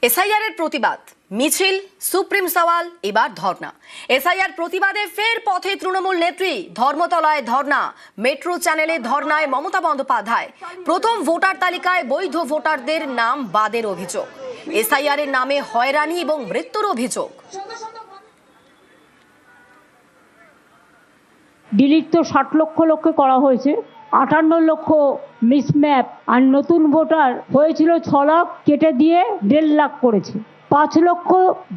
SIR এর প্রতিবাদ মিছিল, সুপ্রিম সওয়াল, এবার ধর্ণা। এসআইআর প্রতিবাদে ফের পথে তৃণমূল নেত্রী, ধর্মতলায় ধর্ণা, মেট্রো চ্যানেলে ধর্ণায় মমতা বন্দ্যোপাধ্যায়। প্রথম ভোটার তালিকায় বৈধ ভোটারদের নাম বাদের অভিযোগ, এসআইআর এর নামে হয়রানি এবং মৃত্যুর অভিযোগ। ডিলিট তো 60 লক্ষ করা হয়েছে, 58 লক্ষ মিসম্যাপ, আর নতুন ভোটার হয়েছিল 6 লাখ, কেটে দিয়ে 1.5 লাখ করেছে। 5 লক্ষ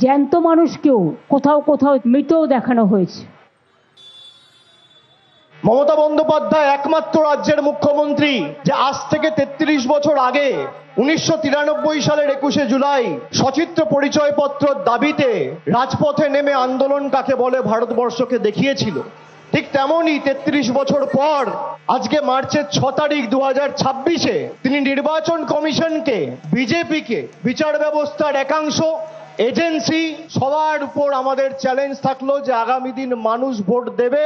জ্যান্ত মানুষকেও কোথাও কোথাও মৃতও দেখানো হয়েছে। মমতা বন্দ্যোপাধ্যায় একমাত্র রাজ্যের মুখ্যমন্ত্রী যে আজ থেকে 33 বছর আগে 1993 সালের 21শে জুলাই সচিত্র পরিচয়পত্র দাবিতে রাজপথে নেমে আন্দোলন কাকে বলে ভারতবর্ষকে দেখিয়েছিল। ঠিক তেমনই 33 বছর পর আজকে মার্চের 6 তারিখ 2026-এ তিনি নির্বাচন কমিশনকে, বিজেপিকে, বিচার ব্যবস্থার একাংশ, এজেন্সি সবার উপর আমাদের চ্যালেঞ্জ থাকলো যে আগামী দিন মানুষ ভোট দেবে।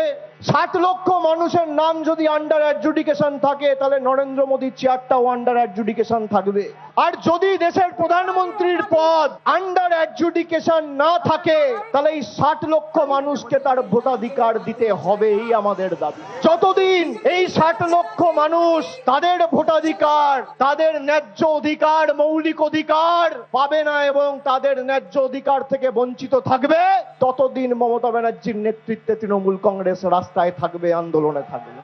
60 লক্ষ মানুষের নাম যদি আন্ডার অ্যাডজুডিকেশন থাকে, তাহলে নরেন্দ্র মোদীর চেয়ারটাও আন্ডার অ্যাডজুডিকেশন থাকবে। আর যদি দেশের প্রধানমন্ত্রীর পদ আন্ডার অ্যাডজুডিকেশন না থাকে, তাহলে এই 60 লক্ষ মানুষকে তার ভোটাধিকার দিতে হবে, এই আমাদের দাবি। যতদিন এই 60 লক্ষ মানুষ তাদের ভোটাধিকার, তাদের ন্যায্য অধিকার, মৌলিক অধিকার পাবে না এবং তাদের ন্যায্য অধিকার থেকে বঞ্চিত থাকবে, ততদিন মমতা ব্যানার্জির নেতৃত্বে তৃণমূল কংগ্রেস রাস্তায় থাকবে, আন্দোলনে থাকবে।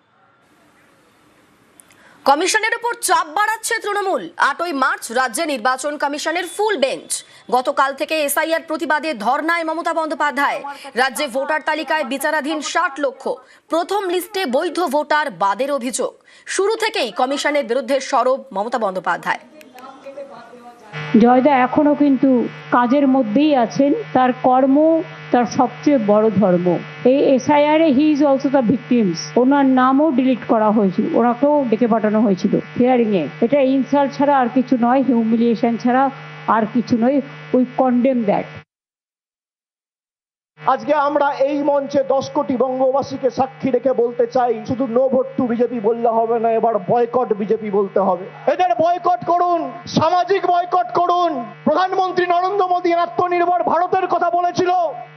কমিশনের উপর চাপ বাড়াচ্ছে তৃণমূল। 8ই মার্চ রাজ্যে নির্বাচন কমিশনের ফুল বেঞ্চ। গতকাল থেকে এসআইআর প্রতিবাদে ধর্নায় মমতা বন্দ্যোপাধ্যায়। রাজ্যে ভোটার তালিকায় বিচারাধীন 60 লক্ষ, প্রথম লিস্টে বৈধ ভোটার বাদের অভিযোগ। শুরু থেকেই কমিশনের বিরুদ্ধে সরব মমতা বন্দ্যোপাধ্যায়। জয়দা এখনো কিন্তু কাজের মধ্যেই আছেন, তার কর্ম তার সবচেয়ে বড় ধর্ম। এই এসআইআর এ he is also the victims. ওনার নামও ডিলিট করা হয়েছিল, ওনাকেও ডেকে পাঠানো হয়েছিল হিয়ারিং এ। এটা ইনসাল্ট ছাড়া আর কিছু নয়, হিউমিলিয়েশন ছাড়া আর কিছু নয়। We condemn that. আজকে আমরা এই মঞ্চে 10 কোটি বঙ্গবাসীকে সাক্ষী রেখে বলতে চাই, শুধু নো ভোট টু বিজেপি বললে হবে না, এবার বয়কট বিজেপি বলতে হবে। এদের বয়কট করুন, সামাজিক বয়কট করুন। প্রধানমন্ত্রী নরেন্দ্র মোদী আত্মনির্ভর ভারতের কথা বলেছিল,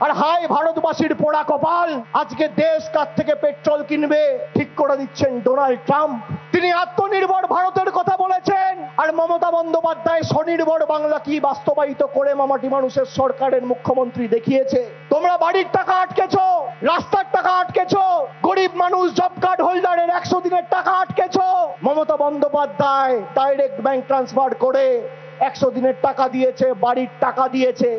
আর হাই ভারতবাসীর পোড়া কপাল, আজকে দেশ কার থেকে পেট্রোল কিনবে ঠিক করে দিচ্ছেন ডোনাল্ড ট্রাম্প। তিনি আত্মনির্ভর ভারতের কথা বলেছেন, আর মমতা বন্দ্যোপাধ্যায় স্বনির্ভর বাংলা কি বাস্তবায়িত করে মামাটি মানুষের সরকারের মুখ্যমন্ত্রী দেখিয়েছে। তোমরা বাড়ির টাকা আটকেছো, রাস্তার টাকা আটকেছো, গরিব মানুষ জব কার্ড হোল্ডারের 100 দিনের টাকা আটকেছো। Mamata Bandyopadhyay direct bank transfer করে 100 দিনের টাকা দিয়েছে, বাড়ির টাকা দিয়েছে,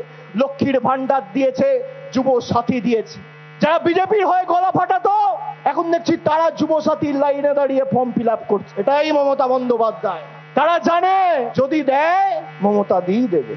লক্ষ্মীর ভান্ডার দিয়েছে, যুব সাথী দিয়েছে। যারা বিজেপির হয়ে গলা ফাটাতো, এখন দেখছি তারা যুব সাথীর লাইনে দাঁড়িয়ে ফর্ম ফিল আপ করছে। এটাই মমতা বন্দ্যোপাধ্যায়। তারা জানে যদি দেয় মমতা দিয়ে দেবে।